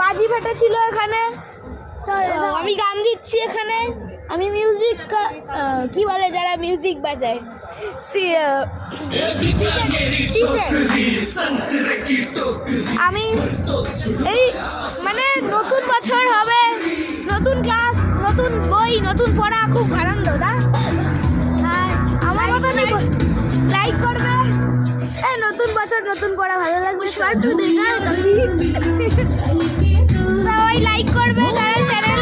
বাজি ফাটেছিল এখানে, আমি গান দিচ্ছি এখানে, আমি মিউজিক কি বলে যারা মিউজিক বাজায় আমি এই মানে নতুন বছর হবে, নতুন ক্লাস, নতুন বই, নতুন পড়া, খুব আনন্দ না? হ্যাঁ, আমার মতো লাইক করবে, নতুন বছর নতুন পড়া ভালো লাগবে, সবাই লাইক করবে, তারা চ্যানেল